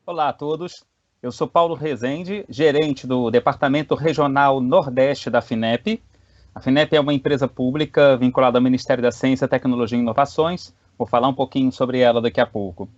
Olá a todos, eu sou Paulo Rezende, gerente do Departamento Regional Nordeste da FINEP. A FINEP é uma empresa pública vinculada ao Ministério da Ciência, Tecnologia e Inovações. Vou falar um pouquinho sobre ela daqui a pouco.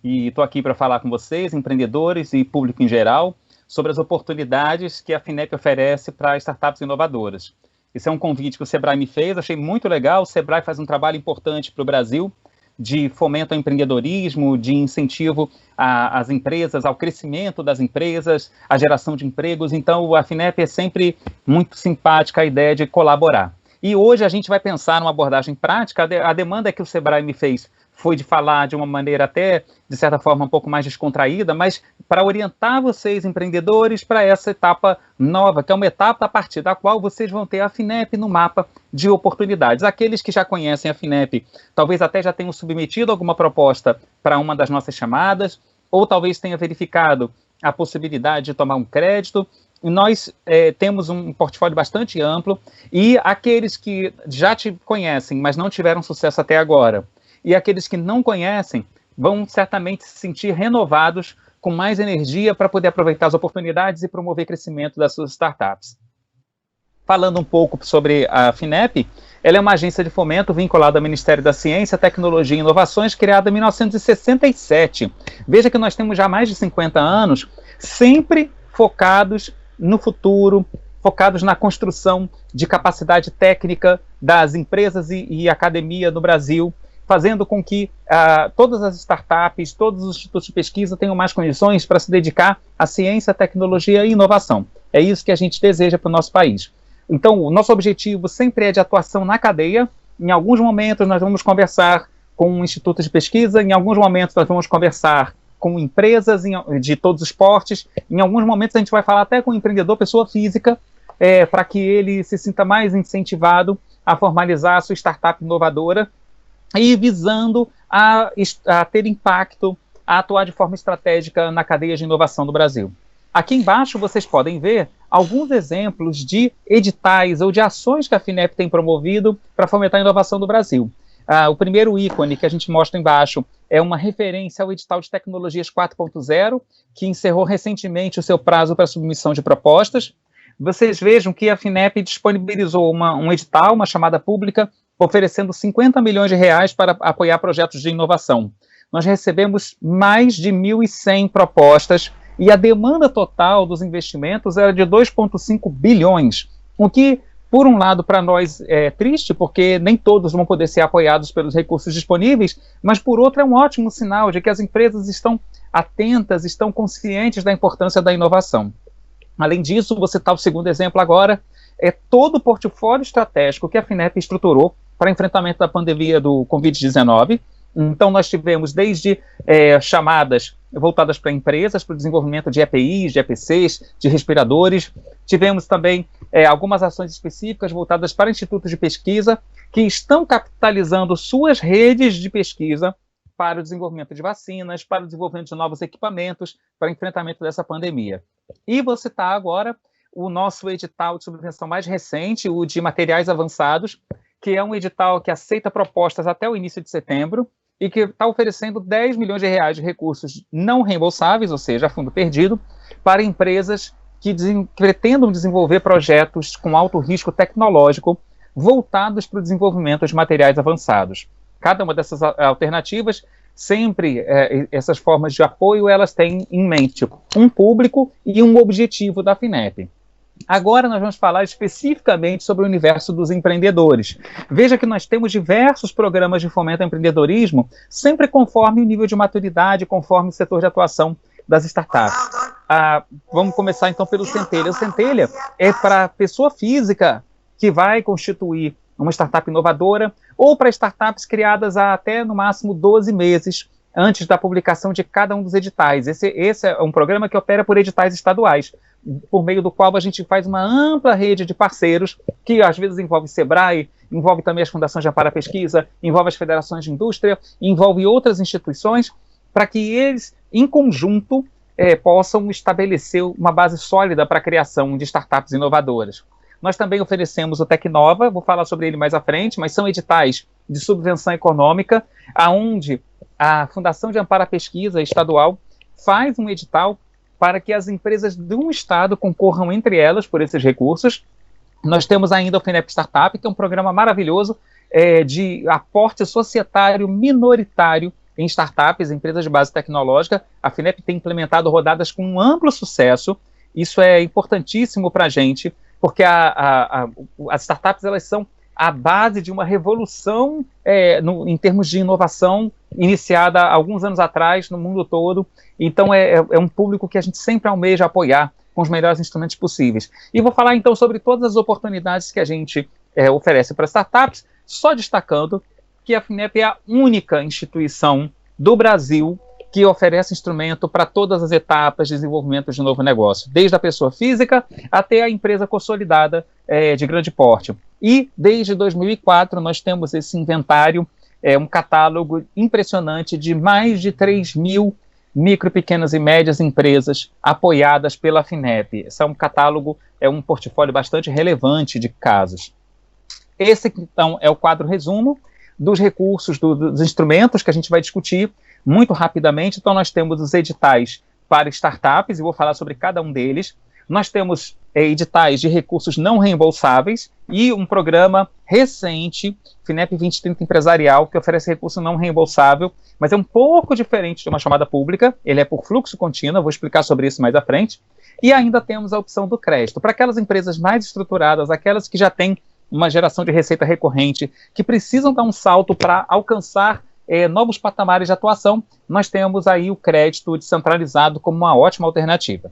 E estou aqui para falar com vocês, empreendedores e público em geral, sobre as oportunidades que a FINEP oferece para startups inovadoras. Esse é um convite que o Sebrae me fez, achei muito legal. O Sebrae faz um trabalho importante para o Brasil, de fomento ao empreendedorismo, de incentivo às empresas, ao crescimento das empresas, à geração de empregos. Então, a FINEP é sempre muito simpática a ideia de colaborar. E hoje a gente vai pensar numa abordagem prática. A demanda que o Sebrae me fez foi de falar de uma maneira até, de certa forma, um pouco mais descontraída, mas para orientar vocês, empreendedores, para essa etapa nova, que é uma etapa a partir da qual vocês vão ter a FINEP no mapa de oportunidades. Aqueles que já conhecem a FINEP, talvez até já tenham submetido alguma proposta para uma das nossas chamadas, ou talvez tenha verificado a possibilidade de tomar um crédito. Nós temos um portfólio bastante amplo, e aqueles que já te conhecem, mas não tiveram sucesso até agora, e aqueles que não conhecem vão certamente se sentir renovados, com mais energia para poder aproveitar as oportunidades e promover o crescimento das suas startups. Falando um pouco sobre a FINEP, ela é uma agência de fomento vinculada ao Ministério da Ciência, Tecnologia e Inovações, criada em 1967. Veja que nós temos já mais de 50 anos, sempre focados no futuro, focados na construção de capacidade técnica das empresas e academia no Brasil, fazendo com que todas as startups, todos os institutos de pesquisa tenham mais condições para se dedicar à ciência, tecnologia e inovação. É isso que a gente deseja para o nosso país. Então, o nosso objetivo sempre é de atuação na cadeia. Em alguns momentos nós vamos conversar com um instituto de pesquisa, em alguns momentos nós vamos conversar com empresas de todos os portes, em alguns momentos a gente vai falar até com um empreendedor, pessoa física, para que ele se sinta mais incentivado a formalizar a sua startup inovadora, e visando a ter impacto, a atuar de forma estratégica na cadeia de inovação do Brasil. Aqui embaixo vocês podem ver alguns exemplos de editais ou de ações que a FINEP tem promovido para fomentar a inovação do Brasil. O primeiro ícone que a gente mostra embaixo é uma referência ao edital de tecnologias 4.0, que encerrou recentemente o seu prazo para submissão de propostas. Vocês vejam que a FINEP disponibilizou um edital, uma chamada pública, oferecendo 50 milhões de reais para apoiar projetos de inovação. Nós recebemos mais de 1.100 propostas e a demanda total dos investimentos era de 2,5 bilhões, o que, por um lado, para nós é triste, porque nem todos vão poder ser apoiados pelos recursos disponíveis, mas, por outro, é um ótimo sinal de que as empresas estão atentas, estão conscientes da importância da inovação. Além disso, vou citar o segundo exemplo agora, é todo o portfólio estratégico que a FINEP estruturou para enfrentamento da pandemia do Covid-19. Então, nós tivemos desde chamadas voltadas para empresas, para o desenvolvimento de EPIs, de EPCs, de respiradores. Tivemos também algumas ações específicas voltadas para institutos de pesquisa que estão capitalizando suas redes de pesquisa para o desenvolvimento de vacinas, para o desenvolvimento de novos equipamentos, para o enfrentamento dessa pandemia. E vou citar agora o nosso edital de subvenção mais recente, o de materiais avançados, que é um edital que aceita propostas até o início de setembro e que está oferecendo 10 milhões de reais de recursos não reembolsáveis, ou seja, a fundo perdido, para empresas que pretendam desenvolver projetos com alto risco tecnológico voltados para o desenvolvimento de materiais avançados. Cada uma dessas alternativas, sempre essas formas de apoio, elas têm em mente um público e um objetivo da FINEP. Agora nós vamos falar especificamente sobre o universo dos empreendedores. Veja que nós temos diversos programas de fomento ao empreendedorismo, sempre conforme o nível de maturidade, conforme o setor de atuação das startups. Vamos começar então pelo Centelha. O Centelha é para pessoa física que vai constituir uma startup inovadora, ou para startups criadas há até no máximo 12 meses antes da publicação de cada um dos editais. Esse é um programa que opera por editais estaduais, por meio do qual a gente faz uma ampla rede de parceiros, que às vezes envolve Sebrae, envolve também as fundações de amparo à pesquisa, envolve as federações de indústria, envolve outras instituições, para que eles, em conjunto, possam estabelecer uma base sólida para a criação de startups inovadoras. Nós também oferecemos o Tecnova, vou falar sobre ele mais à frente, mas são editais de subvenção econômica, onde a Fundação de Amparo à Pesquisa Estadual faz um edital para que as empresas de um estado concorram entre elas por esses recursos. Nós temos ainda o FINEP Startup, que é um programa maravilhoso de aporte societário minoritário em startups, empresas de base tecnológica. A FINEP tem implementado rodadas com um amplo sucesso. Isso é importantíssimo para a gente, porque as startups elas são a base de uma revolução em termos de inovação iniciada há alguns anos atrás no mundo todo. Então é um público que a gente sempre almeja apoiar com os melhores instrumentos possíveis. E vou falar então sobre todas as oportunidades que a gente oferece para startups, só destacando que a FINEP é a única instituição do Brasil que oferece instrumento para todas as etapas de desenvolvimento de novo negócio, desde a pessoa física até a empresa consolidada de grande porte. E desde 2004 nós temos esse inventário, um catálogo impressionante de mais de 3.000 micro, pequenas e médias empresas apoiadas pela FINEP. Esse é um catálogo, um portfólio bastante relevante de casos. Esse, então, é o quadro resumo dos recursos, dos instrumentos que a gente vai discutir muito rapidamente. Então, nós temos os editais para startups, e vou falar sobre cada um deles. Nós temos editais de recursos não reembolsáveis e um programa recente, FINEP 2030 Empresarial, que oferece recurso não reembolsável, mas é um pouco diferente de uma chamada pública. Ele é por fluxo contínuo, vou explicar sobre isso mais à frente. E ainda temos a opção do crédito. Para aquelas empresas mais estruturadas, aquelas que já têm uma geração de receita recorrente, que precisam dar um salto para alcançar novos patamares de atuação, nós temos aí o crédito descentralizado como uma ótima alternativa.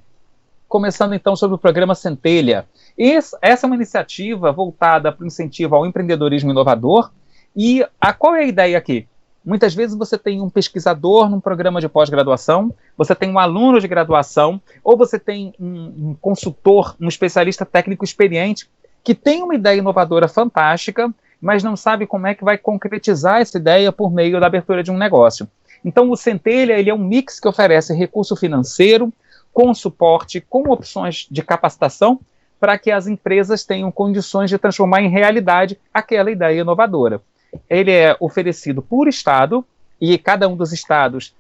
Começando então sobre o programa Centelha. Essa é uma iniciativa voltada para o incentivo ao empreendedorismo inovador. E qual é a ideia aqui? Muitas vezes você tem um pesquisador num programa de pós-graduação, você tem um aluno de graduação, ou você tem um consultor, um especialista técnico experiente, que tem uma ideia inovadora fantástica, mas não sabe como é que vai concretizar essa ideia por meio da abertura de um negócio. Então o Centelha ele é um mix que oferece recurso financeiro, com suporte, com opções de capacitação, para que as empresas tenham condições de transformar em realidade aquela ideia inovadora. Ele é oferecido por estado, e cada um dos estados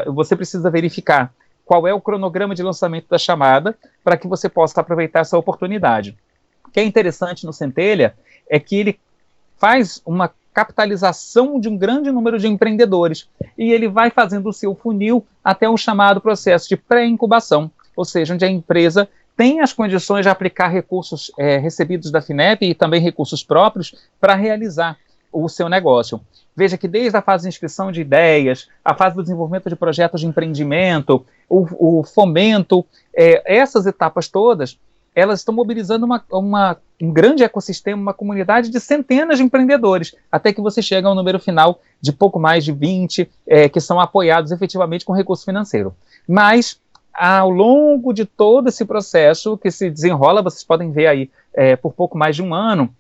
você precisa verificar qual é o cronograma de lançamento da chamada, para que você possa aproveitar essa oportunidade. O que é interessante no Centelha é que ele faz uma capitalização de um grande número de empreendedores, e ele vai fazendo o seu funil até o chamado processo de pré-incubação, ou seja, onde a empresa tem as condições de aplicar recursos recebidos da FINEP e também recursos próprios para realizar o seu negócio. Veja que desde a fase de inscrição de ideias, a fase do desenvolvimento de projetos de empreendimento, o fomento, essas etapas todas, elas estão mobilizando um grande ecossistema, uma comunidade de centenas de empreendedores, até que você chega ao número final de pouco mais de 20, que são apoiados efetivamente com recurso financeiro. Mas, ao longo de todo esse processo que se desenrola, vocês podem ver aí, por pouco mais de um ano,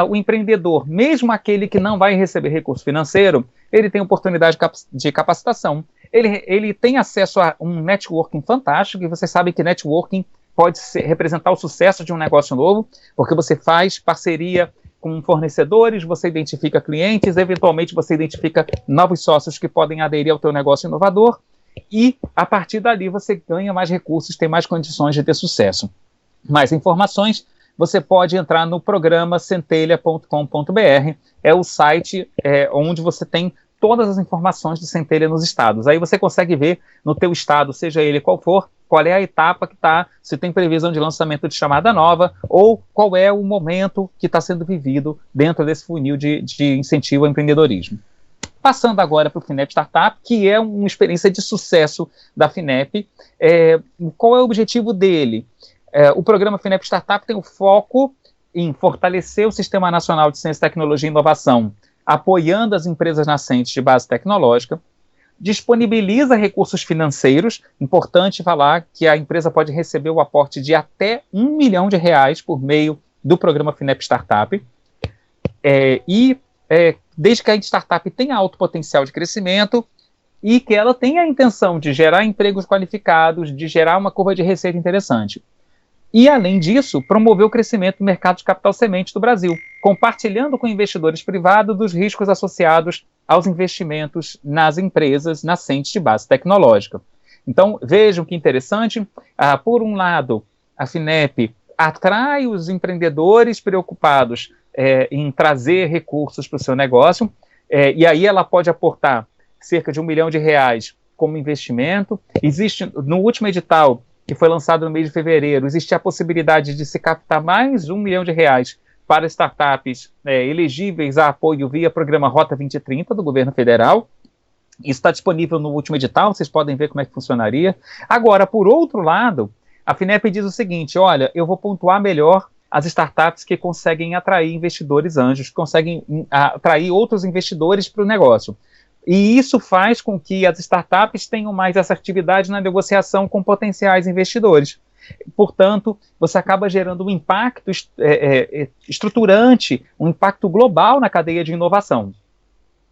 o empreendedor, mesmo aquele que não vai receber recurso financeiro, ele tem oportunidade de capacitação, ele tem acesso a um networking fantástico, e vocês sabem que networking pode representar o sucesso de um negócio novo, porque você faz parceria com fornecedores, você identifica clientes, eventualmente você identifica novos sócios que podem aderir ao teu negócio inovador, e a partir dali você ganha mais recursos, tem mais condições de ter sucesso. Mais informações, você pode entrar no programa centelha.com.br, é o site onde você tem todas as informações do Centelha nos estados. Aí você consegue ver no teu estado, seja ele qual for, qual é a etapa que está, se tem previsão de lançamento de chamada nova, ou qual é o momento que está sendo vivido dentro desse funil de incentivo ao empreendedorismo. Passando agora para o FINEP Startup, que é uma experiência de sucesso da FINEP. Qual é o objetivo dele? O programa FINEP Startup tem o foco em fortalecer o Sistema Nacional de Ciência, Tecnologia e Inovação, apoiando as empresas nascentes de base tecnológica, disponibiliza recursos financeiros, importante falar que a empresa pode receber o aporte de até R$1 milhão por meio do programa FINEP Startup, desde que a startup tenha alto potencial de crescimento e que ela tenha a intenção de gerar empregos qualificados, de gerar uma curva de receita interessante. E, além disso, promover o crescimento do mercado de capital semente do Brasil, compartilhando com investidores privados dos riscos associados aos investimentos nas empresas nascentes de base tecnológica. Então, vejam que interessante, por um lado, a FINEP atrai os empreendedores preocupados em trazer recursos para o seu negócio, e aí ela pode aportar cerca de R$1 milhão como investimento. Existe, no último edital, que foi lançado no mês de fevereiro, existe a possibilidade de se captar mais R$1 milhão para startups elegíveis a apoio via programa Rota 2030 do governo federal. Isso está disponível no último edital, vocês podem ver como é que funcionaria. Agora, por outro lado, a FINEP diz o seguinte: olha, eu vou pontuar melhor as startups que conseguem atrair investidores anjos, que conseguem atrair outros investidores para o negócio. E isso faz com que as startups tenham mais assertividade na negociação com potenciais investidores. Portanto, você acaba gerando um impacto estruturante, um impacto global na cadeia de inovação.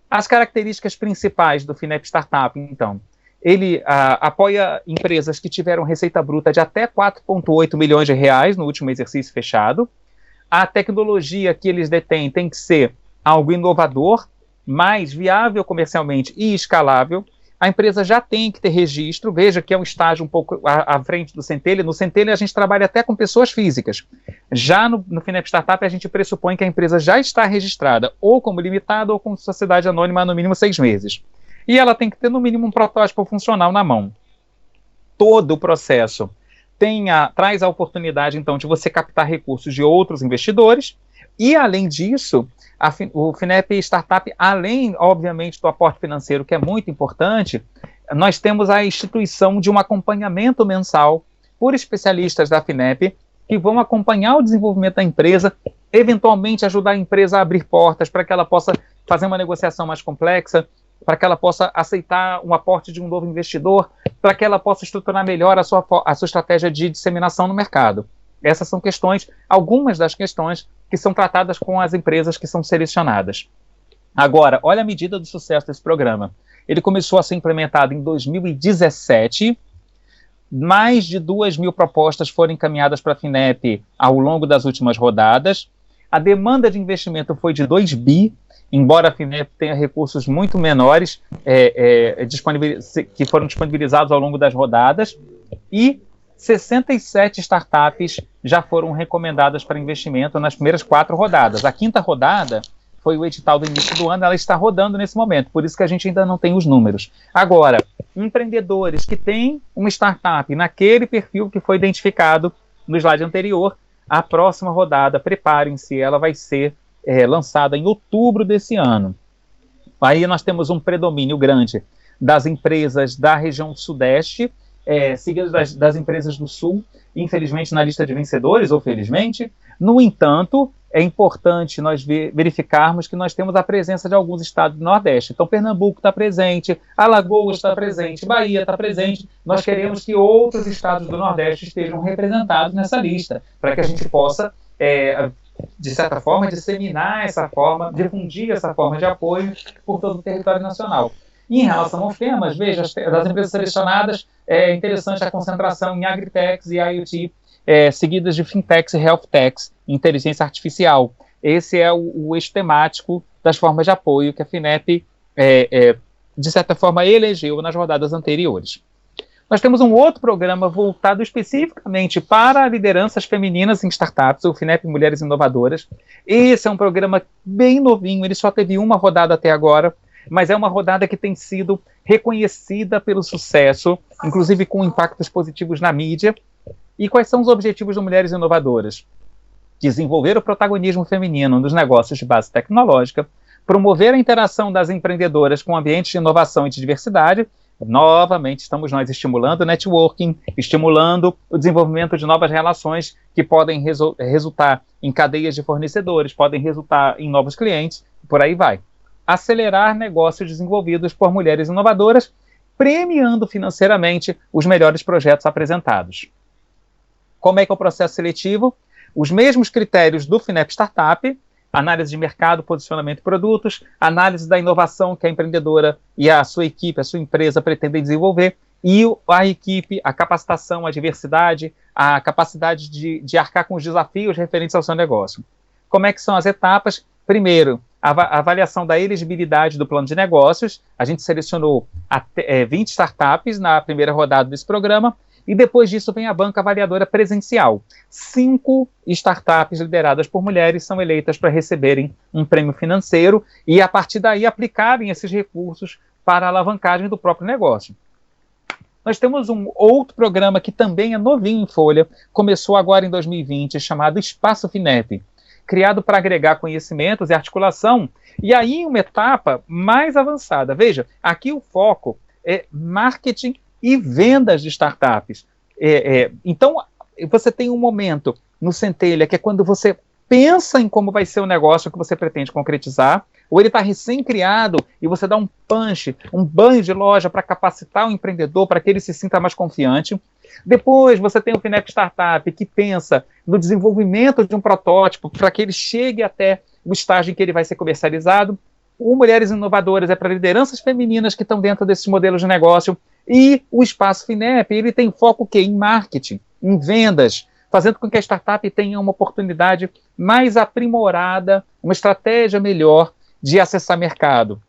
As características principais do FINEP Startup, então, ele apoia empresas que tiveram receita bruta de até R$4,8 milhões no último exercício fechado. A tecnologia que eles detêm tem que ser algo inovador, mais viável comercialmente e escalável. A empresa já tem que ter registro, veja que é um estágio um pouco à frente do Centelha. No Centelha a gente trabalha até com pessoas físicas. Já no FINEP Startup a gente pressupõe que a empresa já está registrada ou como limitada ou como sociedade anônima há no mínimo 6 meses. E ela tem que ter no mínimo um protótipo funcional na mão. Todo o processo traz a oportunidade então de você captar recursos de outros investidores e, além disso, o FINEP Startup, além, obviamente, do aporte financeiro, que é muito importante, nós temos a instituição de um acompanhamento mensal por especialistas da FINEP que vão acompanhar o desenvolvimento da empresa, eventualmente ajudar a empresa a abrir portas para que ela possa fazer uma negociação mais complexa, para que ela possa aceitar um aporte de um novo investidor, para que ela possa estruturar melhor a sua estratégia de disseminação no mercado. Essas são algumas das questões que são tratadas com as empresas que são selecionadas. Agora, olha a medida do sucesso desse programa. Ele começou a ser implementado em 2017, mais de 2.000 propostas foram encaminhadas para a FINEP ao longo das últimas rodadas. A demanda de investimento foi de 2 bi, embora a FINEP tenha recursos muito menores que foram disponibilizados ao longo das rodadas, e 67 startups já foram recomendadas para investimento nas primeiras 4 rodadas. A 5ª rodada foi o edital do início do ano, ela está rodando nesse momento, por isso que a gente ainda não tem os números. Agora, empreendedores que têm uma startup naquele perfil que foi identificado no slide anterior, a próxima rodada, preparem-se, ela vai ser lançada em outubro desse ano. Aí nós temos um predomínio grande das empresas da região sudeste, seguidas das empresas do sul, infelizmente na lista de vencedores, ou felizmente. No entanto, é importante nós verificarmos que nós temos a presença de alguns estados do Nordeste. Então, Pernambuco está presente, Alagoas está presente, Bahia está presente. Nós queremos que outros estados do Nordeste estejam representados nessa lista, para que a gente possa, de certa forma, disseminar essa forma, difundir essa forma de apoio por todo o território nacional. E em relação aos temas, veja, das empresas selecionadas, é interessante a concentração em agritechs e IoT, seguidas de fintechs e healthtechs, inteligência artificial. Esse é o eixo temático das formas de apoio que a FINEP, de certa forma, elegeu nas rodadas anteriores. Nós temos um outro programa voltado especificamente para lideranças femininas em startups, o FINEP Mulheres Inovadoras. Esse é um programa bem novinho, ele só teve uma rodada até agora, mas é uma rodada que tem sido reconhecida pelo sucesso, inclusive com impactos positivos na mídia. E quais são os objetivos do Mulheres Inovadoras? Desenvolver o protagonismo feminino nos negócios de base tecnológica, promover a interação das empreendedoras com ambientes de inovação e de diversidade. Novamente, estamos nós estimulando o networking, estimulando o desenvolvimento de novas relações que podem resultar em cadeias de fornecedores, podem resultar em novos clientes, por aí vai. Acelerar negócios desenvolvidos por mulheres inovadoras, premiando financeiramente os melhores projetos apresentados. Como é que é o processo seletivo? Os mesmos critérios do FINEP Startup, análise de mercado, posicionamento de produtos, análise da inovação que a empreendedora e a sua equipe, a sua empresa pretendem desenvolver, e a equipe, a capacitação, a diversidade, a capacidade de arcar com os desafios referentes ao seu negócio. Como é que são as etapas? Primeiro, a avaliação da elegibilidade do plano de negócios. A gente selecionou 20 startups na primeira rodada desse programa, e depois disso vem a banca avaliadora presencial. 5 startups lideradas por mulheres são eleitas para receberem um prêmio financeiro e, a partir daí, aplicarem esses recursos para a alavancagem do próprio negócio. Nós temos um outro programa que também é novinho em folha, começou agora em 2020, chamado Espaço FINEP, criado para agregar conhecimentos e articulação, e aí uma etapa mais avançada. Veja, aqui o foco é marketing e vendas de startups. Então, você tem um momento no Centelha, que é quando você pensa em como vai ser o negócio que você pretende concretizar, ou ele está recém-criado e você dá um punch, um banho de loja para capacitar o empreendedor, para que ele se sinta mais confiante. Depois você tem o FINEP Startup, que pensa no desenvolvimento de um protótipo para que ele chegue até o estágio em que ele vai ser comercializado. O Mulheres Inovadoras é para lideranças femininas que estão dentro desses modelos de negócio. E o Espaço FINEP, ele tem foco o quê? Em marketing, em vendas, fazendo com que a startup tenha uma oportunidade mais aprimorada, uma estratégia melhor de acessar mercado.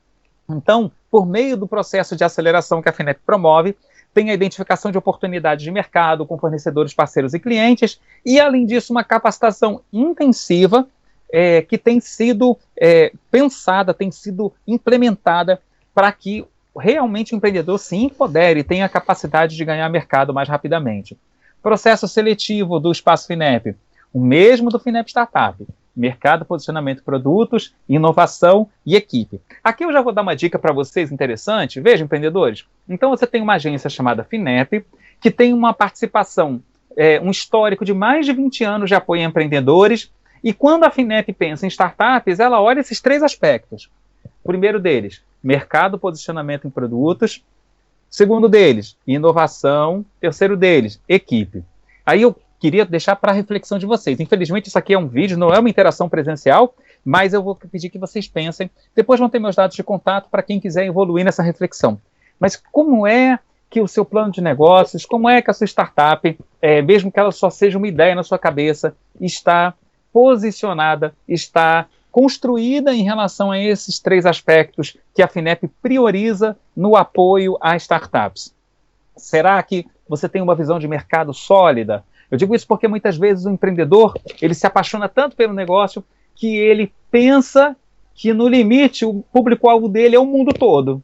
Então, por meio do processo de aceleração que a FINEP promove, tem a identificação de oportunidades de mercado com fornecedores, parceiros e clientes, e, além disso, uma capacitação intensiva que tem sido pensada, tem sido implementada para que realmente o empreendedor se empodere e tenha a capacidade de ganhar mercado mais rapidamente. Processo seletivo do Espaço FINEP, o mesmo do FINEP Startup: mercado, posicionamento, produtos, inovação e equipe. Aqui eu já vou dar uma dica para vocês interessante. Vejam, empreendedores. Então você tem uma agência chamada FINEP, que tem uma participação, um histórico de mais de 20 anos de apoio a empreendedores, e quando a FINEP pensa em startups, ela olha esses 3 aspectos. O primeiro deles, mercado, posicionamento em produtos. Segundo deles, inovação. Terceiro deles, equipe. Aí eu queria deixar para a reflexão de vocês. Infelizmente, isso aqui é um vídeo, não é uma interação presencial, mas eu vou pedir que vocês pensem. Depois vão ter meus dados de contato para quem quiser evoluir nessa reflexão. Mas como é que o seu plano de negócios, como é que a sua startup, mesmo que ela só seja uma ideia na sua cabeça, está posicionada, está construída em relação a esses 3 aspectos que a FINEP prioriza no apoio a startups? Será que você tem uma visão de mercado sólida? Eu digo isso porque muitas vezes o empreendedor, ele se apaixona tanto pelo negócio que ele pensa que no limite o público-alvo dele é o mundo todo.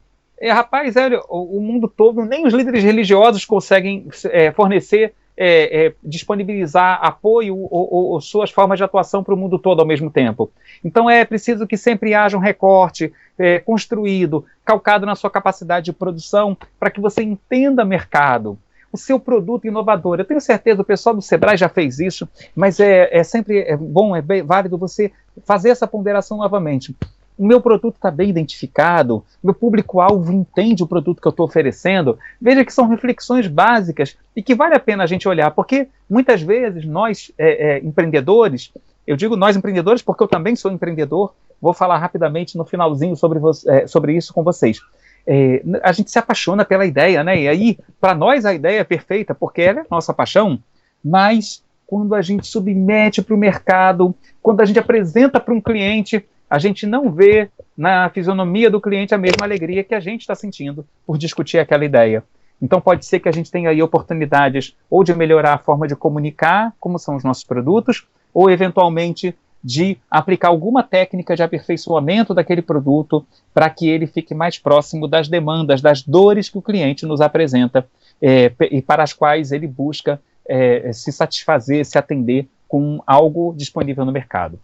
Rapaz, o mundo todo, nem os líderes religiosos conseguem fornecer, disponibilizar apoio ou suas formas de atuação para o mundo todo ao mesmo tempo. Então é preciso que sempre haja um recorte construído, calcado na sua capacidade de produção, para que você entenda mercado, o seu produto inovador. Eu tenho certeza, o pessoal do Sebrae já fez isso, mas sempre bom, válido você fazer essa ponderação novamente. O meu produto está bem identificado, meu público-alvo entende o produto que eu estou oferecendo. Veja que são reflexões básicas e que vale a pena a gente olhar, porque muitas vezes nós, empreendedores, eu digo nós empreendedores porque eu também sou empreendedor, vou falar rapidamente no finalzinho sobre isso com vocês. A gente se apaixona pela ideia, né? E aí, para nós, a ideia é perfeita, porque ela é a nossa paixão, mas quando a gente submete para o mercado, quando a gente apresenta para um cliente, a gente não vê na fisionomia do cliente a mesma alegria que a gente está sentindo por discutir aquela ideia. Então pode ser que a gente tenha aí oportunidades ou de melhorar a forma de comunicar como são os nossos produtos, ou eventualmente de aplicar alguma técnica de aperfeiçoamento daquele produto para que ele fique mais próximo das demandas, das dores que o cliente nos apresenta e para as quais ele busca se satisfazer, se atender com algo disponível no mercado.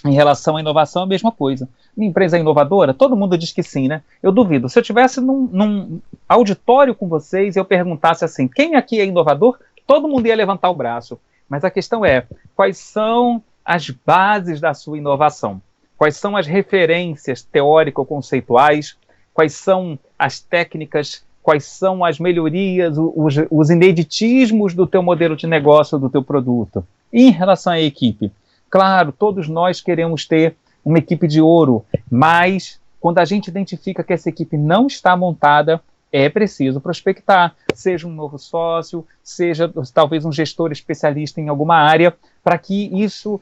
Em relação à inovação, a mesma coisa. Uma empresa inovadora, todo mundo diz que sim, né? Eu duvido. Se eu estivesse num auditório com vocês e eu perguntasse assim, quem aqui é inovador? Todo mundo ia levantar o braço. Mas a questão é, quais são as bases da sua inovação? Quais são as referências teórico-conceituais? Quais são as técnicas? Quais são as melhorias, os ineditismos do teu modelo de negócio, do teu produto? E em relação à equipe? Claro, todos nós queremos ter uma equipe de ouro, mas quando a gente identifica que essa equipe não está montada, é preciso prospectar, seja um novo sócio, seja talvez um gestor especialista em alguma área, para que isso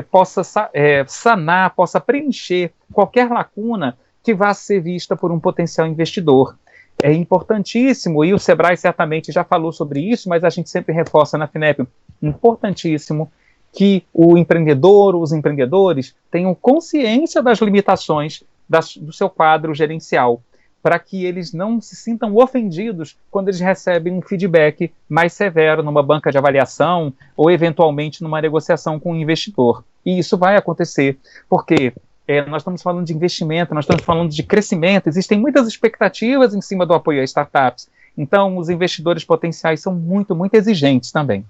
possa sanar, possa preencher qualquer lacuna que vá ser vista por um potencial investidor. É importantíssimo, e o Sebrae certamente já falou sobre isso, mas a gente sempre reforça na FINEP, importantíssimo que o empreendedor, os empreendedores, tenham consciência das limitações do seu quadro gerencial, para que eles não se sintam ofendidos quando eles recebem um feedback mais severo numa banca de avaliação ou, eventualmente, numa negociação com o investidor. E isso vai acontecer, porque nós estamos falando de investimento, nós estamos falando de crescimento, existem muitas expectativas em cima do apoio a startups, então os investidores potenciais são muito, muito exigentes também.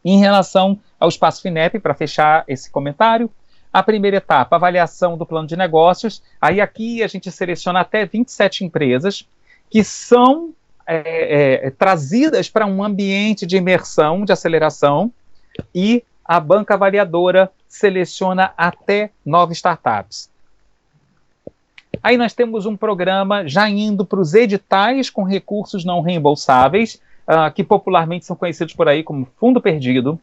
Em relação ao espaço FINEP, para fechar esse comentário, a primeira etapa, avaliação do plano de negócios. Aí aqui a gente seleciona até 27 empresas que são trazidas para um ambiente de imersão, de aceleração, e a banca avaliadora seleciona até 9 startups. Aí nós temos um programa já indo para os editais com recursos não reembolsáveis, que popularmente são conhecidos por aí como Fundo Perdido.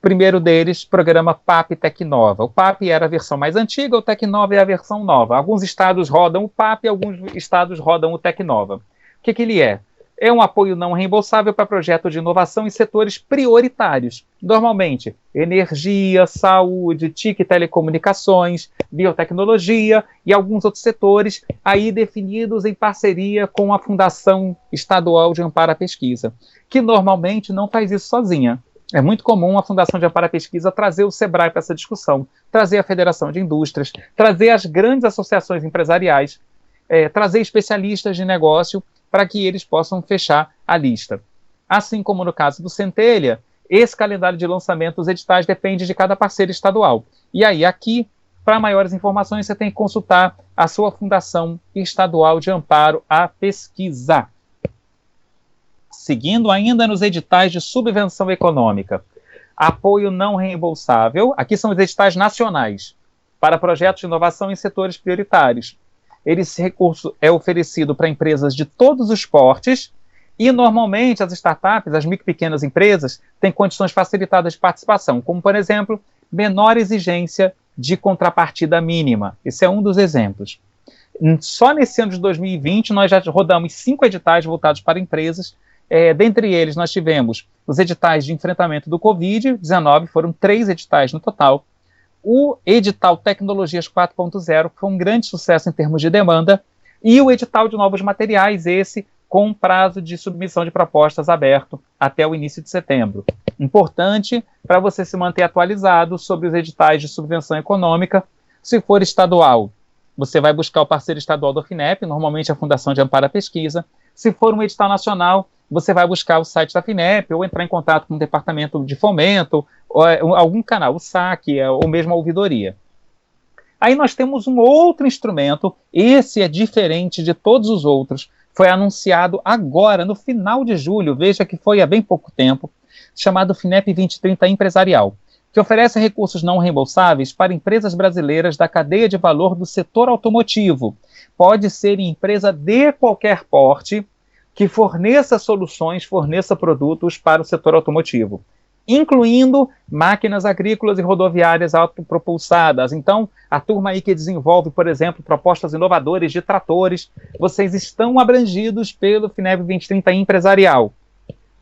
Primeiro deles, programa PAP Tecnova. O PAP era a versão mais antiga, o Tecnova é a versão nova. Alguns estados rodam o PAP, alguns estados rodam o Tecnova. O que ele é? É um apoio não reembolsável para projetos de inovação em setores prioritários. Normalmente, energia, saúde, TIC e telecomunicações, biotecnologia e alguns outros setores, aí definidos em parceria com a Fundação Estadual de Amparo à Pesquisa, que normalmente não faz isso sozinha. É muito comum a Fundação de Amparo à Pesquisa trazer o Sebrae para essa discussão, trazer a Federação de Indústrias, trazer as grandes associações empresariais, trazer especialistas de negócio para que eles possam fechar a lista. Assim como no caso do Centelha, esse calendário de lançamento dos editais depende de cada parceiro estadual. E aí, aqui, para maiores informações, você tem que consultar a sua Fundação Estadual de Amparo à Pesquisa. Seguindo ainda nos editais de subvenção econômica, apoio não reembolsável, aqui são os editais nacionais, para projetos de inovação em setores prioritários. Esse recurso é oferecido para empresas de todos os portes e, normalmente, as startups, as micro e pequenas empresas, têm condições facilitadas de participação, como, por exemplo, menor exigência de contrapartida mínima. Esse é um dos exemplos. Só nesse ano de 2020, nós já rodamos 5 editais voltados para empresas. Dentre eles, nós tivemos os editais de enfrentamento do Covid-19, foram 3 editais no total. O edital Tecnologias 4.0 foi um grande sucesso em termos de demanda, e o edital de novos materiais, esse com prazo de submissão de propostas aberto até o início de setembro. Importante para você se manter atualizado sobre os editais de subvenção econômica. Se for estadual, você vai buscar o parceiro estadual do FINEP, normalmente a Fundação de Amparo à Pesquisa. Se for um edital nacional, você vai buscar o site da FINEP ou entrar em contato com o departamento de fomento, ou algum canal, o SAC, ou mesmo a ouvidoria. Aí nós temos um outro instrumento, esse é diferente de todos os outros, foi anunciado agora, no final de julho, veja que foi há bem pouco tempo, chamado FINEP 2030 Empresarial, que oferece recursos não reembolsáveis para empresas brasileiras da cadeia de valor do setor automotivo. Pode ser empresa de qualquer porte, que forneça soluções, forneça produtos para o setor automotivo, incluindo máquinas agrícolas e rodoviárias autopropulsadas. Então, a turma aí que desenvolve, por exemplo, propostas inovadoras de tratores, vocês estão abrangidos pelo FINEP 2030 Empresarial.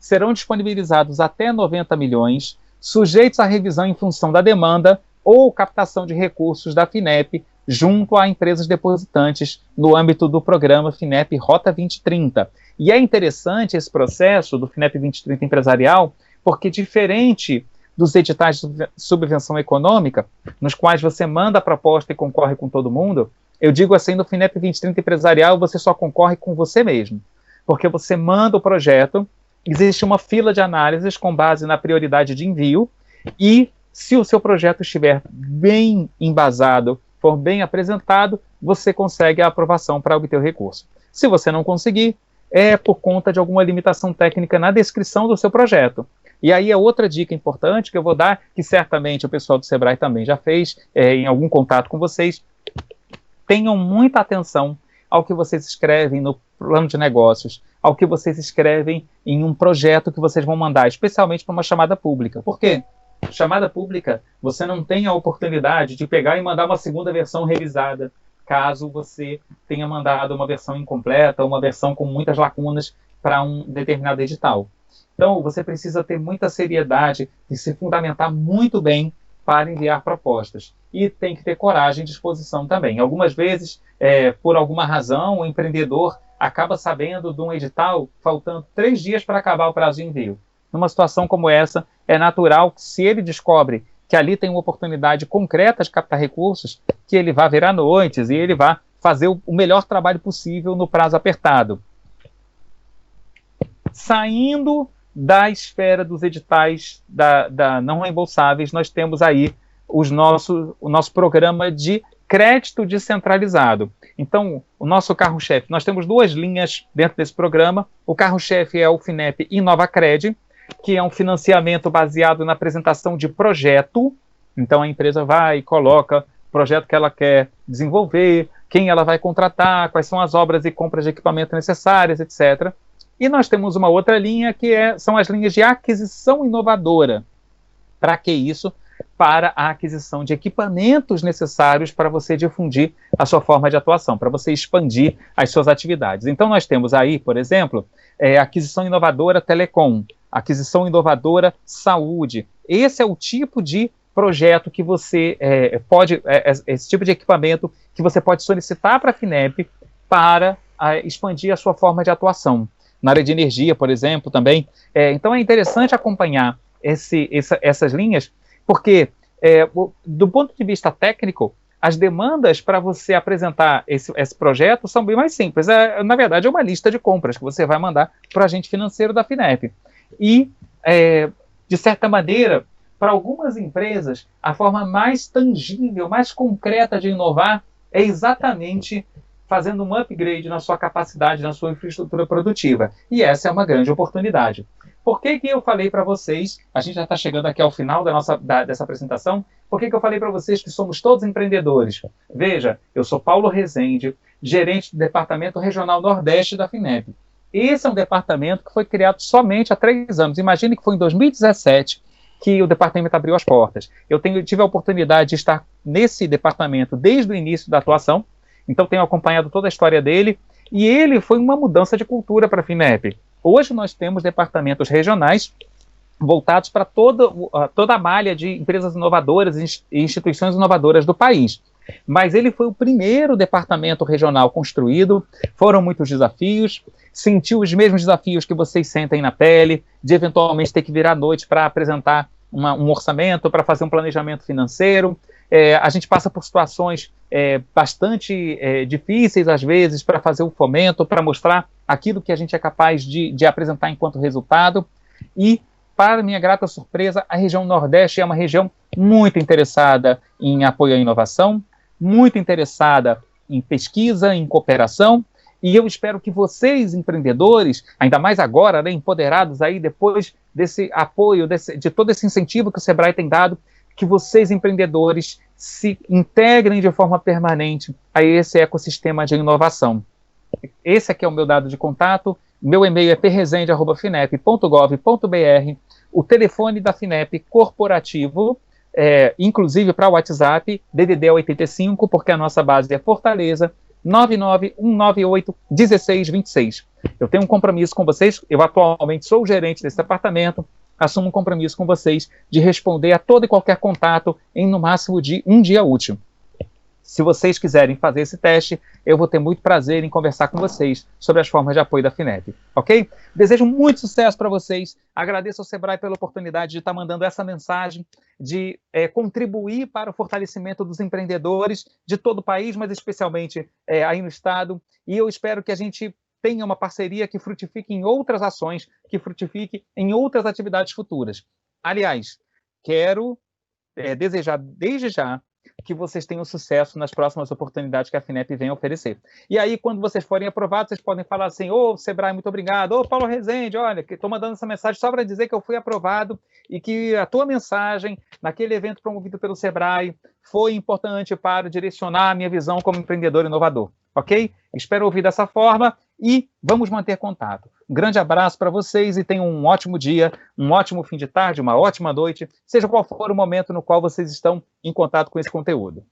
Serão disponibilizados até 90 milhões, sujeitos à revisão em função da demanda ou captação de recursos da FINEP junto a empresas depositantes no âmbito do programa FINEP Rota 2030. E é interessante esse processo do FINEP 2030 Empresarial, porque diferente dos editais de subvenção econômica, nos quais você manda a proposta e concorre com todo mundo, eu digo assim, no FINEP 2030 Empresarial você só concorre com você mesmo, porque você manda o projeto, existe uma fila de análises com base na prioridade de envio, e se o seu projeto estiver bem embasado, for bem apresentado, você consegue a aprovação para obter o recurso. Se você não conseguir, é por conta de alguma limitação técnica na descrição do seu projeto. E aí é outra dica importante que eu vou dar, que certamente o pessoal do Sebrae também já fez, em algum contato com vocês. Tenham muita atenção ao que vocês escrevem no plano de negócios, ao que vocês escrevem em um projeto que vocês vão mandar, especialmente para uma chamada pública. Por quê? Chamada pública, você não tem a oportunidade de pegar e mandar uma segunda versão revisada, caso você tenha mandado uma versão incompleta, uma versão com muitas lacunas para um determinado edital. Então, você precisa ter muita seriedade e se fundamentar muito bem para enviar propostas. E tem que ter coragem e disposição também. Algumas vezes, por alguma razão, o empreendedor acaba sabendo de um edital faltando 3 dias para acabar o prazo de envio. Numa situação como essa, é natural que, se ele descobre que ali tem uma oportunidade concreta de captar recursos, que ele vá virar noites e ele vá fazer o melhor trabalho possível no prazo apertado. Saindo da esfera dos editais da não reembolsáveis, nós temos aí o nosso programa de crédito descentralizado. Então, o nosso carro-chefe, nós temos 2 linhas dentro desse programa. O carro-chefe é o FINEP InovaCred, que é um financiamento baseado na apresentação de projeto. Então, a empresa vai e coloca o projeto que ela quer desenvolver, quem ela vai contratar, quais são as obras e compras de equipamento necessárias, etc. E nós temos uma outra linha que são as linhas de aquisição inovadora. Para que isso? Para a aquisição de equipamentos necessários para você difundir a sua forma de atuação, para você expandir as suas atividades. Então, nós temos aí, por exemplo, aquisição inovadora telecom, aquisição inovadora saúde. Esse é o tipo de projeto que você esse tipo de equipamento que você pode solicitar para a FINEP para expandir a sua forma de atuação. Na área de energia, por exemplo, também. Então, é interessante acompanhar essas linhas, porque, do ponto de vista técnico, as demandas para você apresentar esse projeto são bem mais simples. Na verdade, é uma lista de compras que você vai mandar para o agente financeiro da FINEP. E, de certa maneira, para algumas empresas, a forma mais tangível, mais concreta de inovar é exatamente fazendo um upgrade na sua capacidade, na sua infraestrutura produtiva. E essa é uma grande oportunidade. Por que eu falei para vocês, a gente já está chegando aqui ao final dessa apresentação, por que eu falei para vocês que somos todos empreendedores? Veja, eu sou Paulo Rezende, gerente do Departamento Regional Nordeste da FINEP. Esse é um departamento que foi criado somente há 3 anos. Imagine que foi em 2017 que o departamento abriu as portas. Eu tive a oportunidade de estar nesse departamento desde o início da atuação, então tenho acompanhado toda a história dele, e ele foi uma mudança de cultura para a FINEP. Hoje nós temos departamentos regionais voltados para toda a malha de empresas inovadoras e instituições inovadoras do país. Mas ele foi o primeiro departamento regional construído, foram muitos desafios, sentiu os mesmos desafios que vocês sentem na pele, de eventualmente ter que virar à noite para apresentar um orçamento, para fazer um planejamento financeiro. A gente passa por situações bastante difíceis, às vezes, para fazer o fomento, para mostrar aquilo que a gente é capaz de apresentar enquanto resultado. E, para minha grata surpresa, a região Nordeste é uma região muito interessada em apoio à inovação, muito interessada em pesquisa, em cooperação, e eu espero que vocês, empreendedores, ainda mais agora, né, empoderados aí depois desse apoio, de todo esse incentivo que o Sebrae tem dado, que vocês, empreendedores, se integrem de forma permanente a esse ecossistema de inovação. Esse aqui é o meu dado de contato, meu e-mail é prresende@finep.gov.br, o telefone da FINEP corporativo, inclusive para o WhatsApp, DDD é 85, porque a nossa base é Fortaleza, 99198-1626. Eu tenho um compromisso com vocês, eu atualmente sou o gerente desse departamento, assumo um compromisso com vocês de responder a todo e qualquer contato em no máximo de um dia útil. Se vocês quiserem fazer esse teste, eu vou ter muito prazer em conversar com vocês sobre as formas de apoio da FINEP, ok? Desejo muito sucesso para vocês, agradeço ao Sebrae pela oportunidade de estar mandando essa mensagem, de contribuir para o fortalecimento dos empreendedores de todo o país, mas especialmente aí no estado, e eu espero que a gente tenha uma parceria que frutifique em outras ações, que frutifique em outras atividades futuras. Aliás, quero desejar desde já que vocês tenham sucesso nas próximas oportunidades que a FINEP vem oferecer. E aí, quando vocês forem aprovados, vocês podem falar assim, Sebrae, muito obrigado, Paulo Rezende, olha, que estou mandando essa mensagem só para dizer que eu fui aprovado e que a tua mensagem naquele evento promovido pelo Sebrae foi importante para direcionar a minha visão como empreendedor inovador, ok? Espero ouvir dessa forma e vamos manter contato. Um grande abraço para vocês e tenham um ótimo dia, um ótimo fim de tarde, uma ótima noite, seja qual for o momento no qual vocês estão em contato com esse conteúdo.